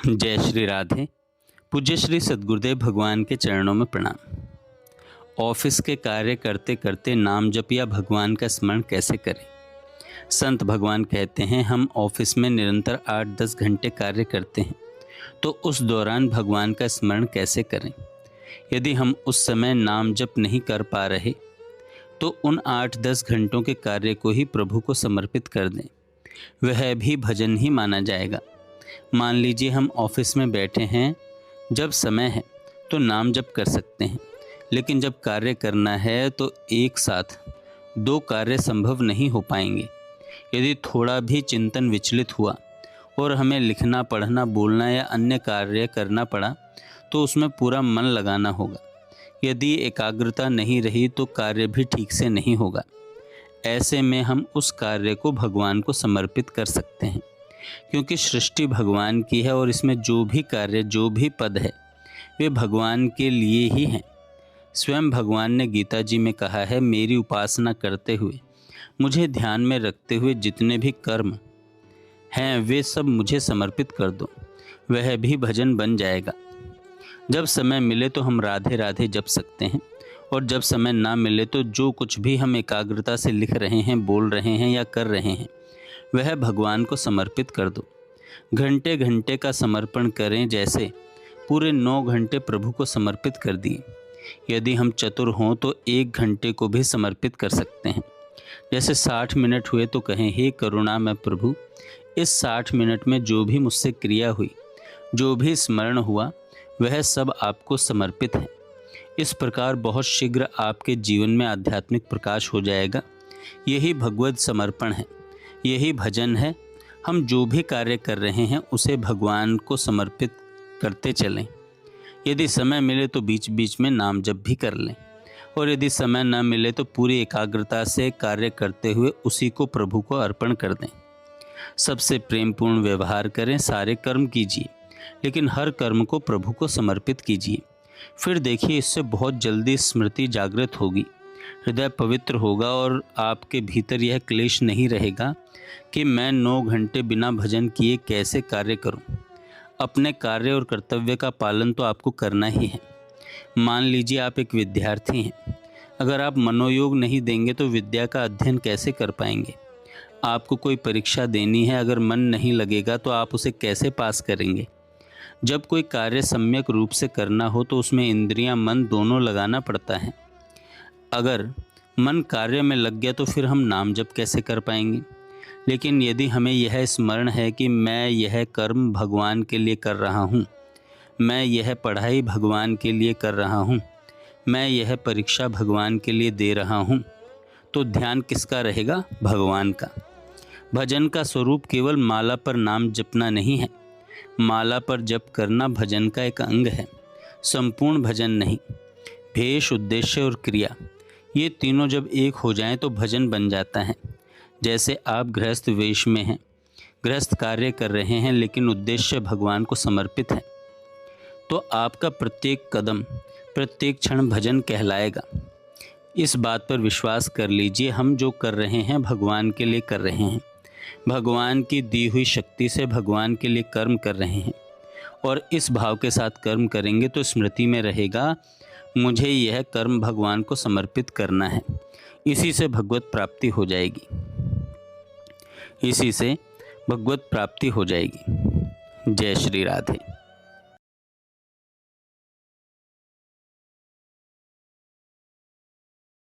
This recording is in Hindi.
जय श्री राधे। पूज्य श्री सद्गुरुदेव भगवान के चरणों में प्रणाम। ऑफिस के कार्य करते करते नाम जप या भगवान का स्मरण कैसे करें। संत भगवान कहते हैं हम ऑफिस में निरंतर 8-10 घंटे कार्य करते हैं, तो उस दौरान भगवान का स्मरण कैसे करें। यदि हम उस समय नाम जप नहीं कर पा रहे तो उन 8-10 घंटों के कार्य को ही प्रभु को समर्पित कर दें, वह भी भजन ही माना जाएगा। मान लीजिए हम ऑफिस में बैठे हैं, जब समय है तो नाम जप कर सकते हैं, लेकिन जब कार्य करना है तो एक साथ 2 कार्य संभव नहीं हो पाएंगे। यदि थोड़ा भी चिंतन विचलित हुआ और हमें लिखना, पढ़ना, बोलना या अन्य कार्य करना पड़ा तो उसमें पूरा मन लगाना होगा। यदि एकाग्रता नहीं रही तो कार्य भी ठीक से नहीं होगा। ऐसे में हम उस कार्य को भगवान को समर्पित कर सकते हैं, क्योंकि सृष्टि भगवान की है और इसमें जो भी कार्य, जो भी पद है, वे भगवान के लिए ही हैं। स्वयं भगवान ने गीता जी में कहा है, मेरी उपासना करते हुए, मुझे ध्यान में रखते हुए जितने भी कर्म हैं वे सब मुझे समर्पित कर दो, वह भी भजन बन जाएगा। जब समय मिले तो हम राधे राधे जप सकते हैं, और जब समय ना मिले तो जो कुछ भी हम एकाग्रता से लिख रहे हैं, बोल रहे हैं या कर रहे हैं, वह भगवान को समर्पित कर दो। घंटे घंटे का समर्पण करें, जैसे पूरे 9 घंटे प्रभु को समर्पित कर दिए। यदि हम चतुर हों तो 1 घंटे को भी समर्पित कर सकते हैं। जैसे 60 मिनट हुए तो कहें, हे करुणामय प्रभु, इस 60 मिनट में जो भी मुझसे क्रिया हुई, जो भी स्मरण हुआ, वह सब आपको समर्पित है। इस प्रकार बहुत शीघ्र आपके जीवन में आध्यात्मिक प्रकाश हो जाएगा। यही भगवत समर्पण है, यही भजन है। हम जो भी कार्य कर रहे हैं उसे भगवान को समर्पित करते चलें। यदि समय मिले तो बीच बीच में नाम जप भी कर लें, और यदि समय न मिले तो पूरी एकाग्रता से कार्य करते हुए उसी को प्रभु को अर्पण कर दें। सबसे प्रेमपूर्ण व्यवहार करें, सारे कर्म कीजिए, लेकिन हर कर्म को प्रभु को समर्पित कीजिए। फिर देखिए, इससे बहुत जल्दी स्मृति जागृत होगी, हृदय पवित्र होगा और आपके भीतर यह क्लेश नहीं रहेगा कि मैं 9 घंटे बिना भजन किए कैसे कार्य करूं। अपने कार्य और कर्तव्य का पालन तो आपको करना ही है। मान लीजिए आप एक विद्यार्थी हैं, अगर आप मनोयोग नहीं देंगे तो विद्या का अध्ययन कैसे कर पाएंगे। आपको कोई परीक्षा देनी है, अगर मन नहीं लगेगा तो आप उसे कैसे पास करेंगे। जब कोई कार्य सम्यक रूप से करना हो तो उसमें इंद्रियां, मन दोनों लगाना पड़ता है। अगर मन कार्य में लग गया तो फिर हम नाम जप कैसे कर पाएंगे। लेकिन यदि हमें यह स्मरण है कि मैं यह कर्म भगवान के लिए कर रहा हूँ, मैं यह पढ़ाई भगवान के लिए कर रहा हूँ, मैं यह परीक्षा भगवान के लिए दे रहा हूँ, तो ध्यान किसका रहेगा? भगवान का। भजन का स्वरूप केवल माला पर नाम जपना नहीं है। माला पर जप करना भजन का एक अंग है, संपूर्ण भजन नहीं। भेष, उद्देश्य और क्रिया, ये तीनों जब एक हो जाएं तो भजन बन जाता है। जैसे आप गृहस्थ वेश में हैं, गृहस्थ कार्य कर रहे हैं, लेकिन उद्देश्य भगवान को समर्पित है, तो आपका प्रत्येक कदम, प्रत्येक क्षण भजन कहलाएगा। इस बात पर विश्वास कर लीजिए, हम जो कर रहे हैं भगवान के लिए कर रहे हैं, भगवान की दी हुई शक्ति से भगवान के लिए कर्म कर रहे हैं, और इस भाव के साथ कर्म करेंगे तो स्मृति में रहेगा, मुझे यह कर्म भगवान को समर्पित करना है। इसी से भगवत प्राप्ति हो जाएगी, इसी से भगवत प्राप्ति हो जाएगी। जय श्री राधे।